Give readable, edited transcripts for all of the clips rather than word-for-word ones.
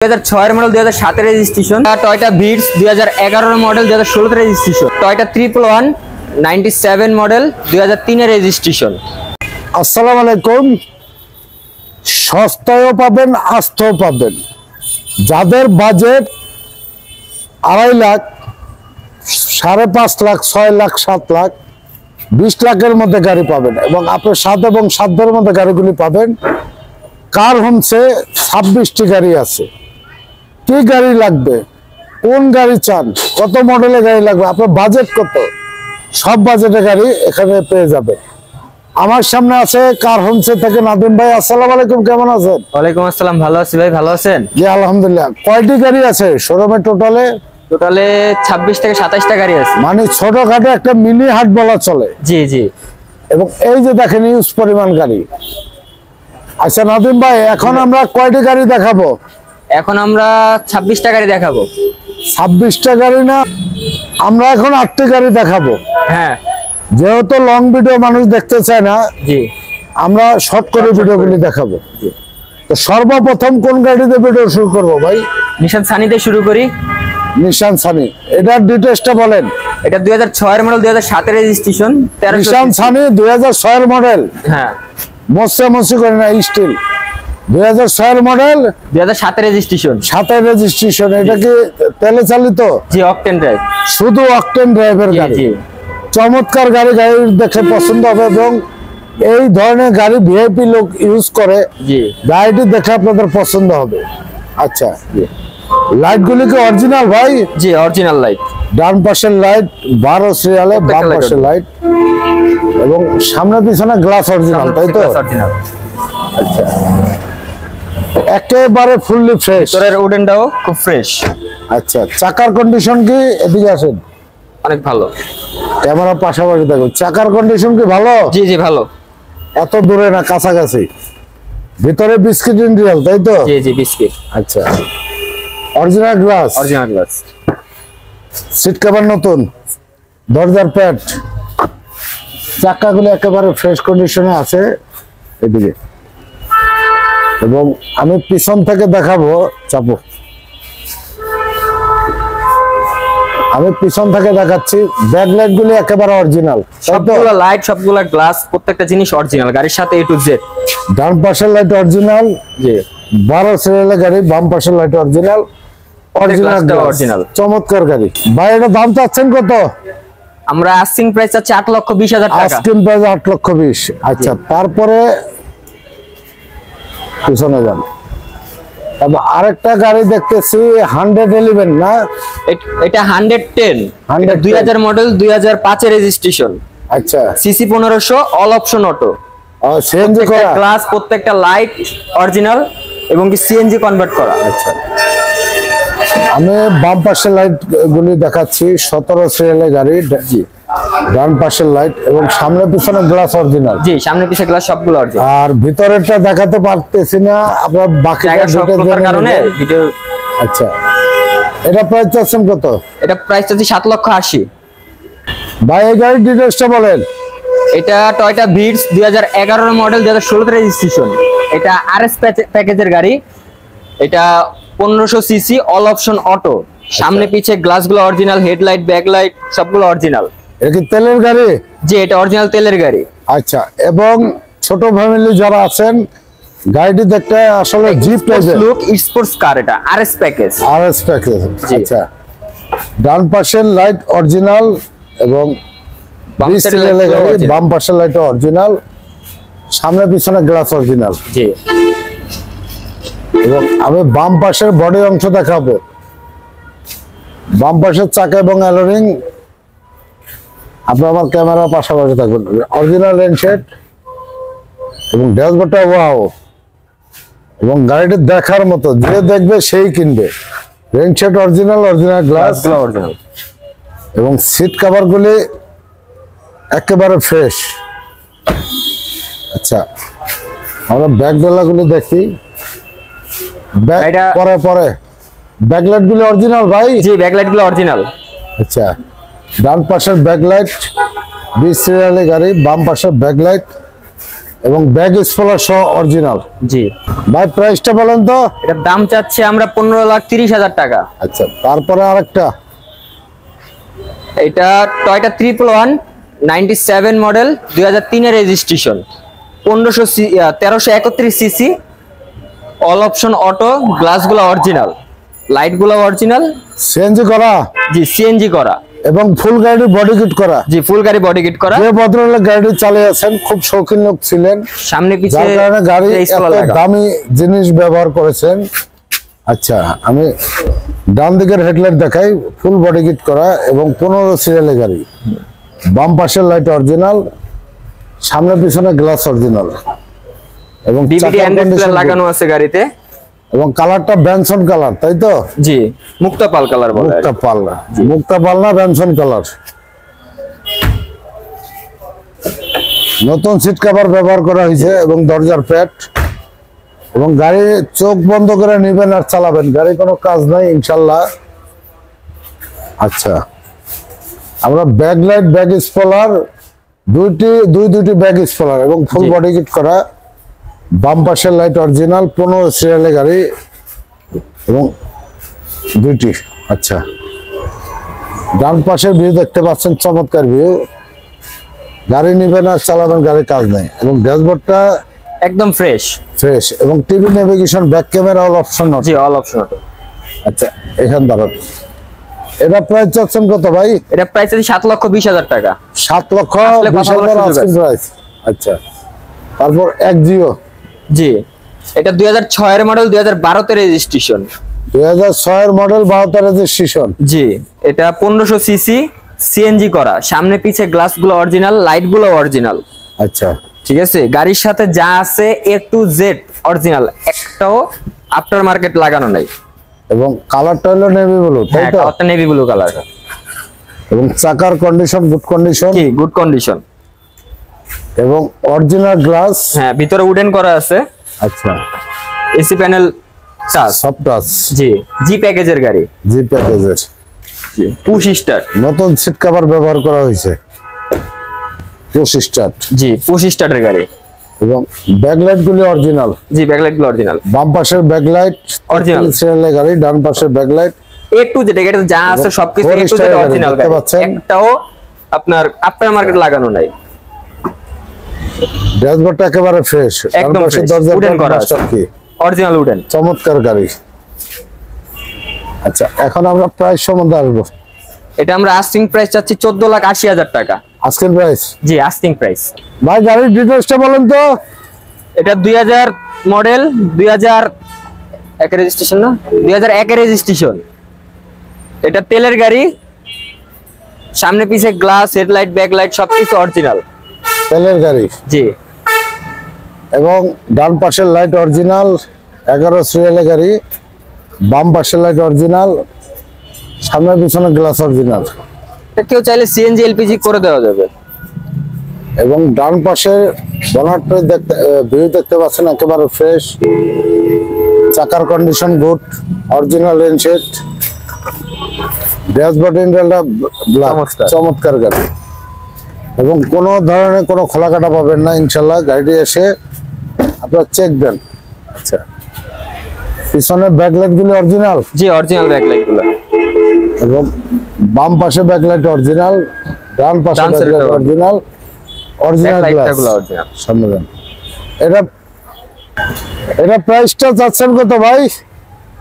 2006 model 2007 registration, Toyota Vitz 2011 model 2016 registration, Toyota 111 97 model 2003 registration. আসসালামু আলাইকুম। সস্তায়ও পাবেন, আস্তেও পাবেন। যাদের বাজেট 2.5 লাখ, 5.5 লাখ, 6 লাখ, 7 লাখ, 20 লাখের মধ্যে গাড়ি পাবেন এবং আপনার স্বাদ এবং সাধ্যের মধ্যে গাড়িগুলি পাবেন। কার হোমসে 26টি গাড়ি আছে। কি গাড়ি লাগবে, কোন গাড়ি চান, কত মডেলের গাড়ি লাগবে, আপনার বাজেট কত, সব বাজেটের গাড়ি এখানে পেয়ে যাবে। আমার সামনে আছে কার হোমসে থেকে নাদিম ভাই। আসসালামু আলাইকুম, কেমন আছেন? ওয়ালাইকুম আসসালাম, ভালো আছি ভাই, ভালো আছেন? জি আলহামদুলিল্লাহ। কয়টি গাড়ি আছে শোরুমে টোটালে? 26 থেকে 27টা গাড়ি আছে। মানে ছোটখাটো একটা মিনি হাট বলা চলে। জি জি। এবং এই যে দেখেন ইউজ পরিমাণ গাড়ি। আচ্ছা নাদিম ভাই, এখন আমরা কয়টি গাড়ি দেখাবো? এখন আমরা 26টা গাড়ি দেখাবো। 26টা গাড়ি না, আমরা এখন 8টি গাড়ি দেখাবো। হ্যাঁ, যেহেতু লং ভিডিও মানুষ দেখতে চায় না, জি, আমরা শর্ট করে ভিডিওগুলি দেখাবো। তো সর্বপ্রথম কোন গাড়িতে ভিডিও শুরু করবো ভাই? নিশান সানিতে শুরু করি। নিশান সানি, এটার ডিটেইলসটা বলেন। এটা 2006 মডেল 2007 রেজিস্ট্রেশন, নিশান সানি 2006 মডেল। হ্যাঁ, মশি করে না, স্টিল 2006 মডেল, 2007 রেজিস্ট্রেশন, 7 রেজিস্ট্রেশন। এটা কি তেলে চালিত? জি, অকটেন ড্রাইভ। শুধু অকটেন ড্রাইভের গাড়ি। জি, চমৎকার গাড়ি, গাড়ি দেখে পছন্দ হবে এবং এই ধরনের গাড়ি ভিআইপি লোক ইউজ করে। জি, গাড়িটি দেখে আপনাদের পছন্দ হবে। আচ্ছা, লাইট গুলি কি অরিজিনাল ভাই? জি, অরিজিনাল লাইট। ডান পাশের লাইট 12 সিরিয়ালে, বাম পাশের লাইট এবং সামনে পিছনে গ্লাস অরিজিনাল, তাই তো? অরিজিনাল। আচ্ছা, একেবারে ফুললি ফ্রেশ। ভিতরের উডেনটাও খুব ফ্রেশ। আচ্ছা, চাকার কন্ডিশন কি? এদিকে আসেন, অনেক ভালো। ক্যামেরা পাশাপাশি দেখো। চাকার কন্ডিশন কি ভালো? জি জি, ভালো। এত দূরে না, কাছাকাছি। ভিতরে বিস্কিট ইন্ডিয়াল, তাই তো? জি জি, বিস্কিট। আচ্ছা, original glass, original glass. Seat cover নতুন, দরজার প্যাড, চাকাগুলো একেবারে ফ্রেশ কন্ডিশনে আছে। এদিকে এবং আমি পিছন থেকে দেখাবো, চাপো। আমি পিছন থেকে দেখাচ্ছি, ব্যাকলাইট গুলি একেবারে অরিজিনাল। সবগুলা লাইট, সবগুলা গ্লাস, প্রত্যেকটা জিনিস অরিজিনাল, গাড়ির সাথে A to Z। ডান পাশের লাইট অরিজিনাল। জি, 12 সিরিয়ালের গাড়ি, বাম পাশের লাইট অরিজিনাল। অরিজিনাল। চমৎকার গাড়ি ভাই। এটা দাম চাচ্ছেন কত? আমরা আস্কিং প্রাইস আছে 8,20,000 টাকা। Asking price 8,20,000। আচ্ছা, তারপরে পিছনে যান। আরেকটা গাড়ি দেখতেছি 111 না? এটা 110, 2000 মডেল, 2005 এর রেজিস্ট্রেশন। আচ্ছা, CC 1500, all option auto. CNG করা, গ্লাস, প্রত্যেকটা লাইট অরিজিনাল এবং কি সিএনজি কনভার্ট করা। আচ্ছা, আমি বাম পাশের লাইট গুলি দেখাচ্ছি। 17 সিরিয়ালের গাড়ি। জি, ডান পাশের লাইট এবং সামনে পিছনে গ্লাস অরিজিনাল। জি, সামনে পিছে গ্লাস সবগুলো অরিজিনাল। আর ভিতরেরটা দেখাতে পারতেছি না, আপনার বাকি কারণে ভিডিও। আচ্ছা, এটা প্রাইস চাচ্ছেন কত? এটা প্রাইস আছে 7,80,000। ভাই এই গাড়ির ডিটেইলসটা বলেন। এটা টয়োটা ভিটস 2011 মডেল, 2016 রেজিস্ট্রেশন। এটা আরএস প্যাকেজের গাড়ি। এটা 1500 সিসি, অল অপশন অটো। সামনে পিছে গ্লাসগুলো অরিজিনাল, হেডলাইট, ব্যাকলাইট সবগুলো অরিজিনাল। এটা কি তেলের গাড়ি? জি, এটা অরিজিনাল তেলের গাড়ি। আচ্ছা, এবং ছোট ফ্যামিলি যারা আছেন, গাড়িটি দেখতে আসলে জিপ টাইপের লুক, স্পোর্টস কার। এটা আরএস প্যাকেজ। RS package. আচ্ছা, ডান পাশের লাইট অরিজিনাল এবং বাম পাশের লাইট অরিজিনাল, সামনে পিছনে গ্লাস অরিজিনাল। জি, এবং আমি বাম পাশের বডি অংশ দেখাবো। বাম পাশের চাকা এবং অ্যালোরিং, আপনি আমার ক্যামেরা পাশাপাশি থাকবেন। অরিজিনাল রেনশেড এবং ড্যাশবোর্ডটা ওয়াও, এবং গাড়িটি দেখার মতো, যে দেখবে সেই কিনবে। Rain shade original, original glass original এবং সিট কভার গুলি একেবারে ফ্রেশ। আচ্ছা, আমরা ব্যাক ডেলা গুলি দেখি। পরে ব্যাকলাইট গুলো অরিজিনাল ভাই? জি, ব্যাকলাইট গুলো অরিজিনাল। আচ্ছা, ডান পাশের ব্যাকলাইট 20 সিরিয়ালের গাড়ি, বাম পাশের ব্যাকলাইট এবং ব্যাগ স্পলার সহ অরিজিনাল। জি ভাই প্রাইসটা বলেন তো। এটার দাম চাচ্ছি আমরা 15,30,000 টাকা। আচ্ছা, তারপরে আরেকটা, এটা টয়টা 111 97 মডেল 2003 এর registration, 1331 CC, all option auto, গ্লাসগুলো অরিজিনাল, লাইটগুলো অরিজিনাল, সিএনজি করা। জি সিএনজি করা এবং ফুল গাড়ি বডি কিট করা। জি ফুল গাড়ি বডি কিট করা। যে ভদ্রলোক গাড়ি চালিয়েছেন খুব শৌখিন লোক ছিলেন, সামনে পিছে যার কারণে গাড়ি এত দামি জিনিস ব্যবহার করেছেন। আচ্ছা, আমি ডান দিকের হেডলাইট দেখাই, ফুল বডি কিট করা এবং 15 সিরিয়ালের গাড়ি। বাম পাশের লাইট অরিজিনাল, সামনে পিছনে গ্লাস অরিজিনাল এবং ডিভিডি অ্যান্ড্রয়েড লাগানো আছে গাড়িতে। এবং কালারটা ব্যানসন কালার, তাই তো? জি মুক্তা পাল কালার বলে। মুক্তা পাল না, মুক্তা পাল না, ব্যানসন কালার। নতুন সিট কভার ব্যবহার করা হয়েছে এবং দরজার প্যাড, এবং গাড়ি চোখ বন্ধ করে নেবেন আর চালাবেন, গাড়ি কোনো কাজ নাই ইনশাল্লাহ। আচ্ছা, আমরা ব্যাক লাইট, ব্যাক স্পলার, দুইটি ব্যাক স্পলার এবং ফুল বডি কিট করা। বাম পাশের লাইট অরিজিনাল, 15 সিরিয়ালের গাড়ি এবং দুইটি। আচ্ছা, ডান পাশের ভিউ দেখতে পাচ্ছেন, চমৎকার ভিউ। গাড়ি নিবেন আর চালাবেন, গাড়ির কাজ নেই। এবং ড্যাশবোর্ডটা একদম ফ্রেশ এবং TV navigation, back camera, all option. জি অল অপশন। আচ্ছা, এখান দাঁড়ান। এটা প্রাইস চাচ্ছেন কত ভাই? এটা প্রাইস আছে 7,20,000 টাকা। 7,20,000 আস্কিং প্রাইস। আচ্ছা, তারপর এক্সিও। জি এটা 2006 এর মডেল, 2012 তে রেজিস্ট্রেশন। 2006 এর মডেল, 12 রেজিস্ট্রেশন। জি এটা 1500 সিসি, সিএনজি করা, সামনে পিছে গ্লাসগুলো অরিজিনাল, লাইটগুলো অরিজিনাল। আচ্ছা, ঠিক আছে, গাড়ির সাথে যা আছে A to Z অরিজিনাল, একটাও আফটার মার্কেট লাগানো নাই। এবং কালারটা হলো নেভি ব্লু, তাই তো? কালারটা নেভি ব্লু কালার। এবং চাকার কন্ডিশন গুড কন্ডিশন। কি গুড কন্ডিশন। এবং অরিজিনাল গ্লাস। হ্যাঁ ভিতরে উডেন করা আছে। আচ্ছা, এসি প্যানেল টাচ, সব টাচ। জি জি প্যাকেজের গাড়ি, জি প্যাকেজের। জি পুশ স্টার্ট, নতুন সিট কভার ব্যবহার করা হয়েছে, পুশ স্টার্ট। জি পুশ স্টার্টের গাড়ি। এবং ব্যাকলাইট গুলি অরিজিনাল। জি ব্যাকলাইট গুলো অরিজিনাল। বাম পাশের ব্যাকলাইট অরিজিনাল সিরিয়ালের গাড়ি, ডান পাশের ব্যাকলাইট A to Z গাড়িতে যা আছে সবকিছু A to Z অরিজিনাল গাড়ি, একটাও আপনার আফটার মার্কেট লাগানো নাই। ড্যাশবোর্ডটা একেবারে ফ্রেশ, একদম ফ্রেশ, উডেন করা আছে, অরিজিনাল উডেন। চমৎকার গাড়ি। আচ্ছা, এখন আমরা প্রাইস সম্বন্ধে আসবো। এটা আমরা আস্কিং প্রাইস চাচ্ছি 14,80,000 টাকা। আজকের প্রাইস? জি আস্কিং প্রাইস। ভাই গাড়ির ডিটেইলসটা বলেন তো। এটা 2000 মডেল, 2001 এর রেজিস্ট্রেশন না, 2001 এর রেজিস্ট্রেশন। এটা তেলের গাড়ি, সামনে পিছে গ্লাস, হেডলাইট, ব্যাকলাইট সবকিছু অরিজিনাল। তেলের গাড়ি। জি এবং ডান পাশের লাইট অরিজিনাল, 11 সিরিয়ালের গাড়ি। বাম পাশের লাইট অরিজিনাল, সামনে পিছনে গ্লাস অরিজিনাল। কেউ চাইলে সিএনজি এলপিজি করে দেওয়া যাবে। এবং ডান পাশের বনারটা দেখতে, ভিউ দেখতে পাচ্ছেন একেবারে ফ্রেশ, চাকার condition good, original rain shade, dashboard ইন্টেরিয়রটা ব্ল্যাক, চমৎকার গাড়ি। এবং কোনো ধরনের কোনো খোলা কাটা পাবেন না ইনশাল্লাহ, গাড়িটি এসে আপনারা চেক দেন। আচ্ছা, পিছনে ব্যাকলাইট গুলি অরিজিনাল। জি অরিজিনাল ব্যাকলাইট গুলো। এবং বাম পাশে ব্যাকলাইট অরিজিনাল, ডান পাশে ব্যাকলাইট অরিজিনাল, অরিজিনাল গ্লাস সামনে দেন। এটা প্রাইসটা চাচ্ছেন কত ভাই?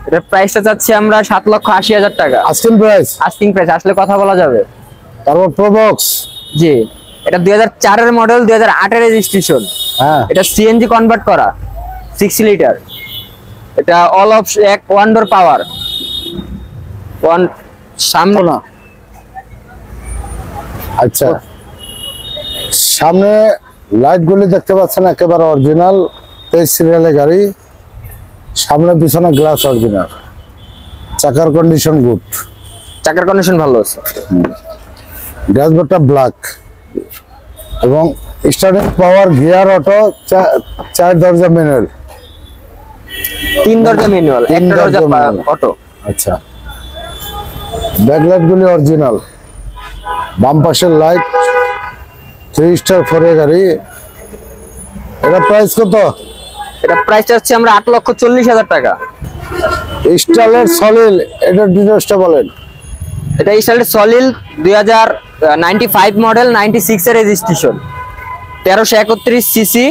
এটা প্রাইসটা চাচ্ছি আমরা 7,80,000 টাকা। Asking price? আস্কিং প্রাইস, আসলে কথা বলা যাবে। তারপর প্রবক্স। জি এটা 2004 এর মডেল, 2008 এর রেজিস্ট্রেশন। হ্যাঁ, এটা সিএনজি কনভার্ট করা, 6 লিটার। এটা অল অফ এক ওয়ান ডোর পাওয়ার, ওয়ান সামনে না। আচ্ছা, সামনে লাইট গুলি দেখতে পাচ্ছেন একেবারে অরিজিনাল, 23 সিরিয়ালের গাড়ি। সামনে পিছনে গ্লাস অরিজিনাল, চাকার কন্ডিশন গুড, চাকার কন্ডিশন ভালো আছে। ড্যাশবোর্ডটা ব্ল্যাক এবং স্টার্টিং পাওয়ার, গিয়ার অটো, 4 দরজা ম্যানুয়াল, 3 দরজা ম্যানুয়াল, 1 দরজা অটো। আচ্ছা, ব্যাকলাইট গুলি অরিজিনাল, বাম পাশের লাইট 3 স্টার 4 গাড়ি এটা প্রাইস কত? এটা প্রাইস চাচ্ছি আমরা 8,40,000 টাকা। স্টাইলের সলিল, এটা ডিটেইলসটা বলেন। এটা স্টাইলের সলিল 2095 মডেল, 96 এর রেজিস্ট্রেশন, 1331 সিসি।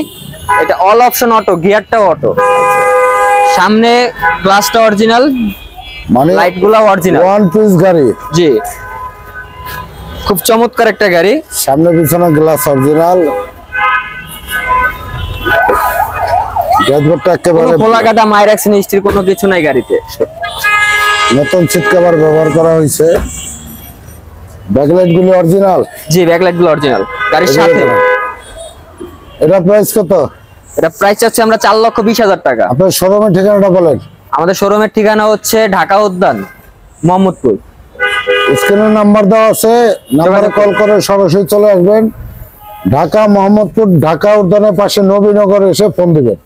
এটা অল অপশন অটো, গিয়ারটাও অটো, সামনে গ্লাসটা অরিজিনাল, মানে লাইটগুলো অরিজিনাল, ওয়ান পিস গাড়ি। জি, খুব চমৎকার একটা গাড়ি। সামনে পিছনে গ্লাস অরিজিনাল, ড্যাশবোর্ডটা একেবারে খোলা কাটা মায়ের অ্যাক্সিডেন্ট হিস্ট্রি কোনো কিছু নাই গাড়িতে। নতুন সিট কভার ব্যবহার করা হয়েছে। ব্যাকলাইট গুলো অরিজিনাল। জি, ব্যাকলাইট গুলো অরিজিনাল গাড়ির সাথে। এটা প্রাইস কত? এটা প্রাইস আছে আমরা 4,20,000 টাকা। আপনার শোরুমের ঠিকানাটা বলেন। আমাদের শোরুমের ঠিকানা হচ্ছে ঢাকা উদ্যান, মোহাম্মদপুর। স্ক্রিনে নাম্বার দেওয়া আছে, নাম্বারে কল করে সরাসরি চলে আসবেন। ঢাকা মোহাম্মদপুর, ঢাকা উদ্যানের পাশে নবীনগর এসে ফোন দিবেন।